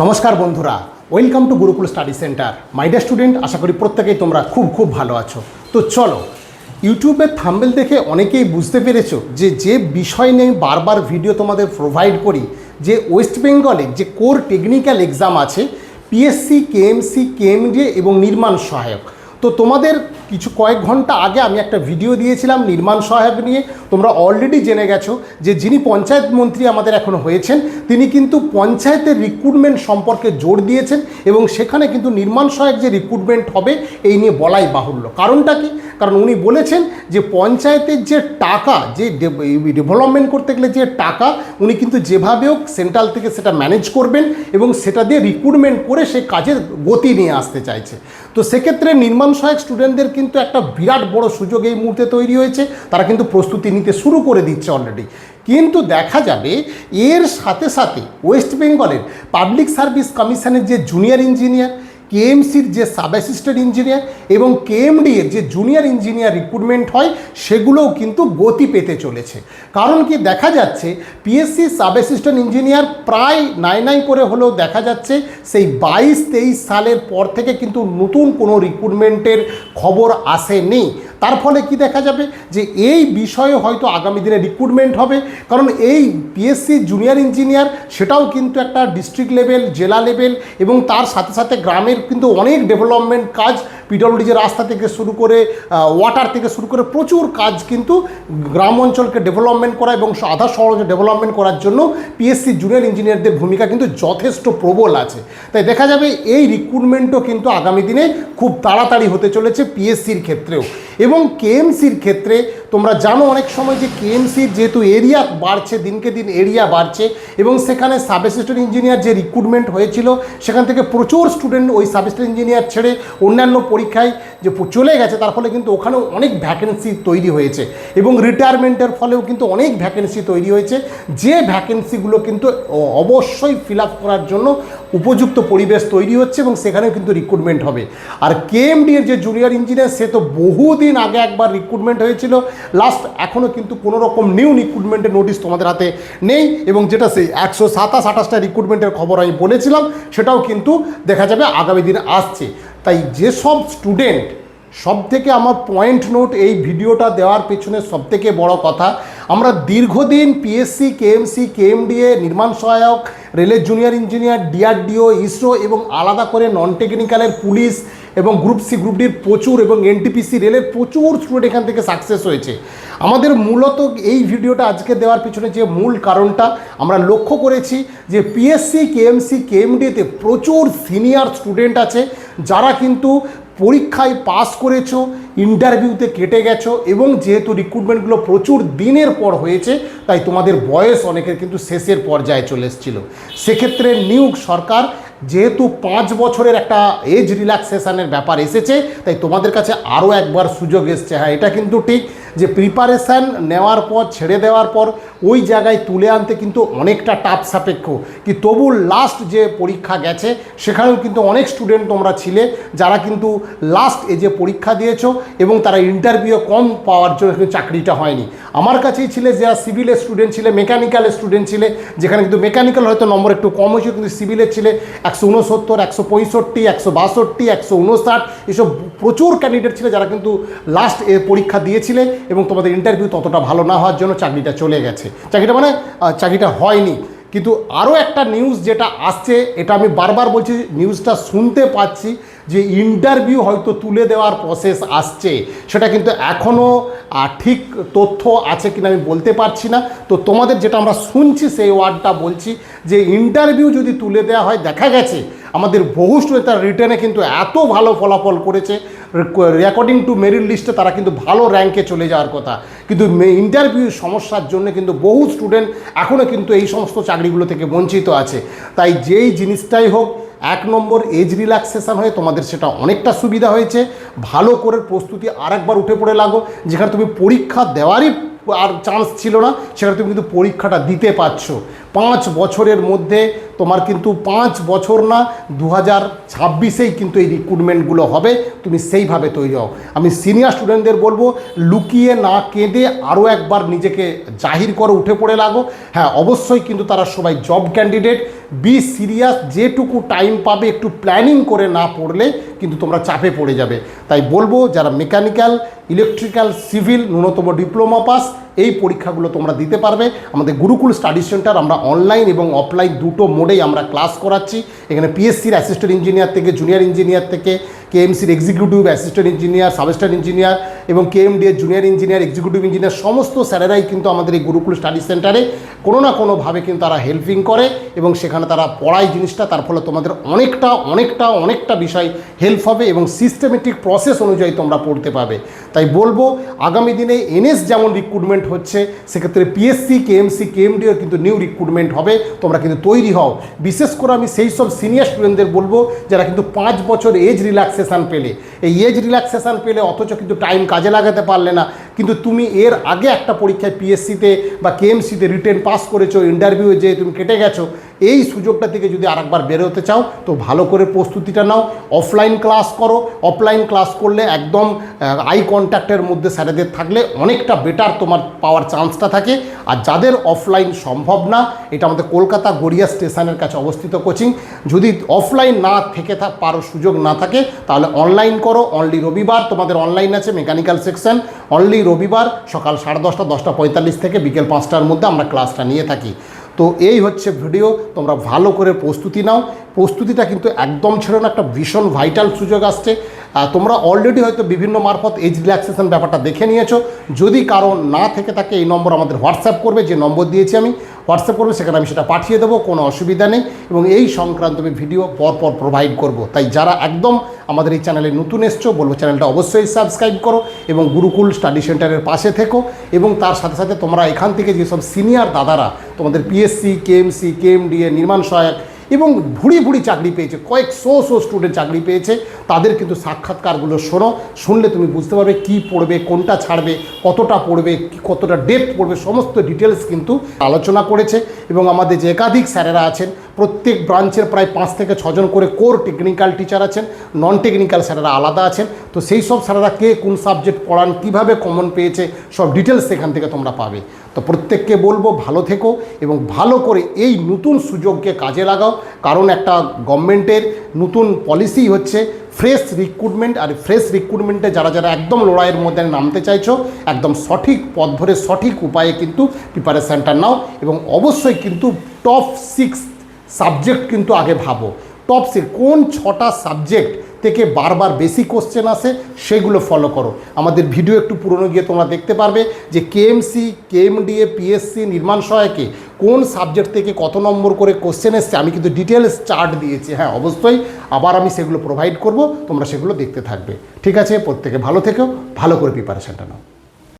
নমস্কার বন্ধুরা, welcome to Gurukul study centre. My dear student, আশা করি প্রত্যেকেই তোমরা খুব ভালো আছো। তো চলো, ইউটিউবের থাম্বনেল দেখে অনেকেই বুঝতে পেরেছো যে বিষয় নিয়ে বারবার ভিডিও তোমাদের প্রোভাইড করি, যে ওয়েস্ট বেঙ্গলে যে কোর টেকনিক্যাল এক্সাম আছে, পিএসসি, কেএমসি, কেএমডিএ এবং নির্মাণ সহায়ক। তো তোমাদের কয়েক ঘন্টা আগে আমি একটা ভিডিও দিয়েছিলাম নির্মাণ সহায়ক নিয়ে। তোমরা অলরেডি জেনে গেছো যে যিনি পঞ্চায়েত মন্ত্রী আমাদের এখন হয়েছেন, তিনি কিন্তু পঞ্চায়েতের রিক্রুটমেন্ট সম্পর্কে জোর দিয়েছেন এবং সেখানে কিন্তু নির্মাণ সহায়ক যে রিক্রুটমেন্ট হবে এই নিয়ে বলাই বাহুল্য। কারণটা কি? কারণ উনি বলেছেন যে পঞ্চায়েতের যে টাকা, যে ডেভেলপমেন্ট করতে গেলে যে টাকা, উনি কিন্তু যেভাবে হোক সেন্ট্রাল থেকে সেটা ম্যানেজ করবেন এবং সেটা দিয়ে রিক্রুটমেন্ট করে সেই কাজের গতি নিয়ে আসতে চাইছে। তো সেক্ষেত্রে নির্মাণ সহায়ক স্টুডেন্টদের কিন্তু একটা বিরাট বড় সুযোগ এই মুহূর্তে তৈরি হয়েছে। তারা কিন্তু প্রস্তুতি নিতে শুরু করে দিচ্ছে অলরেডি। কিন্তু দেখা যাবে এর সাথে সাথে ওয়েস্ট বেঙ্গলের পাবলিক সার্ভিস কমিশনের যে জুনিয়র ইঞ্জিনিয়ার, কেএমসির যে সাব অ্যাসিস্ট্যান্ট ইঞ্জিনিয়ার এবং কেএমডিএর যে জুনিয়র ইঞ্জিনিয়ার রিক্রুটমেন্ট হয়, সেগুলোও কিন্তু গতি পেতে চলেছে। কারণ কি, দেখা যাচ্ছে পিএসসি সাব অ্যাসিস্ট্যান্ট ইঞ্জিনিয়ার প্রায় নাই করে হলেও দেখা যাচ্ছে সেই 22-23 সালের পর থেকে কিন্তু নতুন কোনো রিক্রুটমেন্টের খবর আসেনি। তার ফলে কি দেখা যাবে যে এই বিষয়ে হয়তো আগামী দিনে রিক্রুটমেন্ট হবে। কারণ এই পিএসসি জুনিয়র ইঞ্জিনিয়ার সেটাও কিন্তু একটা ডিস্ট্রিক্ট লেভেল, জেলা লেভেল এবং তার সাথে সাথে গ্রামের কিন্তু অনেক ডেভেলপমেন্ট কাজ, পিডব্লিউডি যে রাস্তা থেকে শুরু করে ওয়াটার থেকে শুরু করে প্রচুর কাজ কিন্তু গ্রাম অঞ্চলকে ডেভেলপমেন্ট করা এবং আধার সরঞ্জাম ডেভেলপমেন্ট করার জন্য পিএসসি জুনিয়র ইঞ্জিনিয়ারদের ভূমিকা কিন্তু যথেষ্ট প্রবল আছে। তাই দেখা যাবে এই রিক্রুটমেন্টও কিন্তু আগামী দিনে খুব তাড়াতাড়ি হতে চলেছে পিএসসির ক্ষেত্রেও। এবং কেএমসির ক্ষেত্রে তোমরা জানো অনেক সময় যে কেএমসির যেহেতু এরিয়া বাড়ছে, দিনকে দিন এরিয়া বাড়ছে এবং সেখানে সাব অ্যাসিস্ট্যান্ট ইঞ্জিনিয়ার যে রিক্রুটমেন্ট হয়েছিল সেখান থেকে প্রচুর স্টুডেন্ট ওই সাব অ্যাসিস্ট্যান্ট ইঞ্জিনিয়ার ছেড়ে অন্যান্য পরীক্ষায় যে চলে গেছে। তার ফলে কিন্তু ওখানেও অনেক ভ্যাকেন্সি তৈরি হয়েছে এবং রিটায়ারমেন্টের ফলেও কিন্তু অনেক ভ্যাকেন্সি তৈরি হয়েছে, যে ভ্যাকেন্সিগুলো কিন্তু অবশ্যই ফিল আপ করার জন্য উপযুক্ত পরিবেশ তৈরি হচ্ছে এবং সেখানেও কিন্তু রিক্রুটমেন্ট হবে। আর কেএমডিএর যে জুনিয়র ইঞ্জিনিয়ার, সে তো বহুদিন আগে একবার রিক্রুটমেন্ট হয়েছিল, লাস্ট এখনও কিন্তু কোনো রকম নিউ রিক্রুটমেন্টের নোটিশ তোমাদের হাতে নেই এবং যেটা সেই 127-28টা রিক্রুটমেন্টের খবর আমি বলেছিলাম সেটাও কিন্তু দেখা যাবে আগামী দিনে আসছে। তাই যেসব স্টুডেন্ট, সবথেকে আমার পয়েন্ট নোট এই ভিডিওটা দেওয়ার পেছনে সবথেকে বড় কথা, আমরা দীর্ঘদিন পিএসসি, কেএমসি, কেএমডিএ, নির্মাণ সহায়ক, রেলের জুনিয়র ইঞ্জিনিয়ার, ডিআরডিও, ইসরো এবং আলাদা করে নন টেকনিক্যালের পুলিশ এবং গ্রুপ সি, গ্রুপ ডির প্রচুর এবং এনটিপিসি, রেলের প্রচুর স্টুডেন্ট এখান থেকে সাকসেস হয়েছে। আমাদের মূলত এই ভিডিওটা আজকে দেওয়ার পিছনে যে মূল কারণটা আমরা লক্ষ্য করেছি যে পিএসসি, কেএমসি, কেএমডিতে প্রচুর সিনিয়র স্টুডেন্ট আছে যারা কিন্তু পরীক্ষায় পাস করেছো, ইন্টারভিউতে কেটে গেছো এবং যেহেতু রিক্রুটমেন্টগুলো প্রচুর দিনের পর হয়েছে তাই তোমাদের বয়স অনেকের কিন্তু শেষের পর্যায়ে চলে এসেছিল। সেক্ষেত্রে নিউ সরকার যেহেতু 5 বছরের একটা এজ রিল্যাক্সেশনের ব্যাপার এসেছে, তাই তোমাদের কাছে আরও একবার সুযোগ এসছে। হ্যাঁ, এটা কিন্তু ঠিক যে প্রিপারেশান নেওয়ার পর, ছেড়ে দেওয়ার পর ওই জায়গায় তুলে আনতে কিন্তু অনেকটা টাফ সাপেক্ষ, কি তবু লাস্ট যে পরীক্ষা গেছে সেখানেও কিন্তু অনেক স্টুডেন্ট তোমরা ছিলে যারা কিন্তু লাস্ট এজে পরীক্ষা দিয়েছো এবং তারা ইন্টারভিউ কম পাওয়ার জন্য কিন্তু চাকরিটা হয়নি। আমার কাছেই ছিলে যারা সিভিলের স্টুডেন্ট ছিলে, মেকানিক্যালের স্টুডেন্ট ছিলে, যেখানে কিন্তু মেকানিক্যাল হয়তো নম্বর একটু কম হয়েছে কিন্তু সিভিলের ছিলে 169, 165, 162, 159, এসব প্রচুর ক্যান্ডিডেট ছিল যারা কিন্তু লাস্ট এ পরীক্ষা দিয়েছিলে এবং তোমাদের ইন্টারভিউ ততটা ভালো না হওয়ার জন্য চাকরিটা চলে গেছে। চাকরিটা হয়নি। কিন্তু আরও একটা নিউজ যেটা আসছে, এটা আমি বারবার বলছি, নিউজটা শুনতে পাচ্ছি যে ইন্টারভিউ হয়তো তুলে দেওয়ার প্রসেস আসছে। সেটা কিন্তু এখনও ঠিক তথ্য আছে কিনা আমি বলতে পারছি না। তো তোমাদের যেটা আমরা শুনছি সেই ওয়ার্ডটা বলছি যে ইন্টারভিউ যদি তুলে দেওয়া হয়, দেখা গেছে আমাদের বহু স্টুডেন্ট তারা রিটার্নে কিন্তু এত ভালো ফলাফল করেছে, অ্যাকর্ডিং টু মেরিট লিস্টে তারা কিন্তু ভালো র্যাঙ্কে চলে যাওয়ার কথা, কিন্তু ইন্টারভিউ সমস্যার জন্য কিন্তু বহু স্টুডেন্ট এখনও কিন্তু এই সমস্ত চাকরিগুলো থেকে বঞ্চিত আছে। তাই যেই জিনিসটাই হোক, 1 নম্বর এজ রিল্যাক্সেশন হয়ে তোমাদের সেটা অনেকটা সুবিধা হয়েছে। ভালো করে প্রস্তুতি আরেকবার উঠে পড়ে লাগো, যেখানে তুমি পরীক্ষা দেওয়ারই আর চান্স ছিল না সেখানে তুমি কিন্তু পরীক্ষাটা দিতে পারছো। 5 বছরের মধ্যে তোমার কিন্তু 5 বছর না, 2026-এই কিন্তু এই রিক্রুটমেন্টগুলো হবে। তুমি সেইভাবে তৈরি হও। আমি সিনিয়র স্টুডেন্টদের বলবো, লুকিয়ে না কেঁদে আরও একবার নিজেকে জাহির করে উঠে পড়ে লাগো। হ্যাঁ, অবশ্যই কিন্তু তারা সবাই জব ক্যান্ডিডেট, বি সিরিয়াস, যেটুকু টাইম পাবে একটু প্ল্যানিং করে না পড়লে কিন্তু তোমরা চাপে পড়ে যাবে। তাই বলবো যারা মেকানিক্যাল, ইলেকট্রিক্যাল, সিভিল ন্যূনতম ডিপ্লোমা পাস এই পরীক্ষাগুলো তোমরা দিতে পারবে। আমাদের গুরুকুল স্টাডি সেন্টার আমরা অনলাইন এবং অফলাইন দুটো মোডেই আমরা ক্লাস করাচ্ছি। এখানে পিএসসির অ্যাসিস্ট্যান্ট ইঞ্জিনিয়ার থেকে, জুনিয়র ইঞ্জিনিয়ার থেকে, কেএমসির এক্সিকিউটিভ অ্যাসিস্ট্যান্ট ইঞ্জিনিয়ার, সাবস্টেন্ট ইঞ্জিনিয়ার এবং কেএমডিএর জুনিয়র ইঞ্জিনিয়ার, এক্সিকিউটিভ ইঞ্জিনিয়ার সমস্ত স্যারেরাই কিন্তু আমাদের এই গুরুকুল স্টাডি সেন্টারে কোনো না কোনোভাবে কিন্তু তারা হেল্পিং করে এবং সেখানে তারা পড়ায় জিনিসটা। তার ফলে তোমাদের অনেকটা বিষয় হেল্প হবে এবং সিস্টেমেটিক প্রসেস অনুযায়ী তোমরা পড়তে পাবে। তাই বলবো আগামী দিনে এনএস যেমন রিক্রুটমেন্ট হচ্ছে, সেক্ষেত্রে পিএসসি, কেএমসি, কেএমডিও কিন্তু নিউ রিক্রুটমেন্ট হবে। তোমরা কিন্তু তৈরি হও। বিশেষ করে আমি সেই সব সিনিয়র স্টুডেন্টদের বলবো যারা কিন্তু 5 বছর এজ রিল্যাক্সেশন পেলে, এই এজ রিল্যাক্সেশন পেলে অথচ কিন্তু টাইম কাজে লাগাতে পারলে না, কিন্তু তুমি এর আগে একটা পরীক্ষায় পিএসসিতে বা কেএমসিতে রিটেন পাস করেছো, ইন্টারভিউ যে তুমি কেটে গেছো, এই সুযোগটা থেকে যদি আরেকবার বেরোতে চাও তো ভালো করে প্রস্তুতিটা নাও। অফলাইন ক্লাস করো। অফলাইন ক্লাস করলে একদম আই কন্ট্যাক্টের মধ্যে স্যারেদের থাকলে অনেকটা বেটার তোমার পাওয়ার চান্সটা থাকে। আর যাদের অফলাইন সম্ভব না, এটা আমাদের কলকাতা গড়িয়া স্টেশনের কাছে অবস্থিত কোচিং। যদি অফলাইন না থেকে পারো, সুযোগ না থাকে, তাহলে অনলাইন করো। অনলি রবিবার তোমাদের অনলাইন আছে, মেকানিক্যাল সেকশন অনলি রবিবার সকাল 10:30, 10:45 থেকে বিকেল 5টার মধ্যে আমরা ক্লাসটা নিয়ে থাকি। তো এই হচ্ছে ভিডিও। তোমরা ভালো করে প্রস্তুতি নাও। প্রস্তুতিটা কিন্তু একদম ছেড়ো না, একটা ভীষণ ভাইটাল সুযোগ আসছে। তোমরা অলরেডি হয়তো বিভিন্ন মারফত এজ রিল্যাক্সেশন ব্যাপারটা দেখে নিয়েছো। যদি কারো না থেকে থাকে এই নম্বর আমাদের হোয়াটসঅ্যাপ করবে, যে নম্বর দিয়েছি আমি হোয়াটসঅ্যাপ করবে, সেখানে আমি সেটা পাঠিয়ে দেবো, কোনো অসুবিধা নেই। এবং এই সংক্রান্ত আমি ভিডিও পরপর প্রোভাইড করব। তাই যারা একদম আমাদের এই চ্যানেলে নতুন এসছো, বলবো চ্যানেলটা অবশ্যই সাবস্ক্রাইব করো এবং গুরুকুল স্টাডি সেন্টারের পাশে থেকো। এবং তার সাথে সাথে তোমরা এখান থেকে যেসব সিনিয়র দাদারা তোমাদের পিএসসি, কেএমসি, কেএমডিএ, নির্মাণ সহায়ক এবং ভুড়ি চাকরি পেয়েছে, কয়েকশো স্টুডেন্ট চাকরি পেয়েছে, তাদের কিন্তু সাক্ষাৎকারগুলো শোনো। শুনলে তুমি বুঝতে পারবে কি পড়বে, কোনটা ছাড়বে, কতটা পড়বে, কতটা ডেপথ পড়বে, সমস্ত ডিটেলস কিন্তু আলোচনা করেছে। এবং আমাদের যে একাধিক স্যারেরা আছেন, প্রত্যেক ব্রাঞ্চের প্রায় 5 থেকে 6 জন করে কোর টেকনিক্যাল টিচার আছেন, নন টেকনিক্যাল স্যারেরা আলাদা আছেন। তো সেই সব স্যারেরা কে কোন সাবজেক্ট পড়ান, কীভাবে কমন পেয়েছে, সব ডিটেলস সেখান থেকে তোমরা পাবে। তো প্রত্যেককে বলবো ভালো থেকো এবং ভালো করে এই নতুন সুযোগকে কাজে লাগাও। কারণ একটা গভর্নমেন্টের নতুন পলিসি হচ্ছে ফ্রেশ রিক্রুটমেন্ট। আর ফ্রেশ রিক্রুটমেন্টে যারা একদম লড়াইয়ের মধ্যে নামতে চাইছো, একদম সঠিক পথ ধরে সঠিক উপায়ে কিন্তু প্রিপারেশানটা নাও। এবং অবশ্যই কিন্তু টপ 6 সাবজেক্ট কিন্তু আগে ভাবো। টপ 6 কোন 6টা সাবজেক্ট থেকে বারবার বেশি কোশ্চেন আসে, সেগুলো ফলো করো। আমাদের ভিডিও একটু পুরনো গিয়ে তোমরা দেখতে পারবে যে কেএমসি, কেএমডিএ, পিএসসি, নির্মাণ সহায়কে কোন সাবজেক্ট থেকে কত নম্বর করে কোশ্চেন এসছে, আমি কিন্তু ডিটেলস চার্ট দিয়েছি। হ্যাঁ, অবশ্যই আবার আমি সেগুলো প্রোভাইড করব, তোমরা সেগুলো দেখতে থাকবে। ঠিক আছে, প্রত্যেকে ভালো থেকো, ভালো করে প্রিপারেশানটা নাও।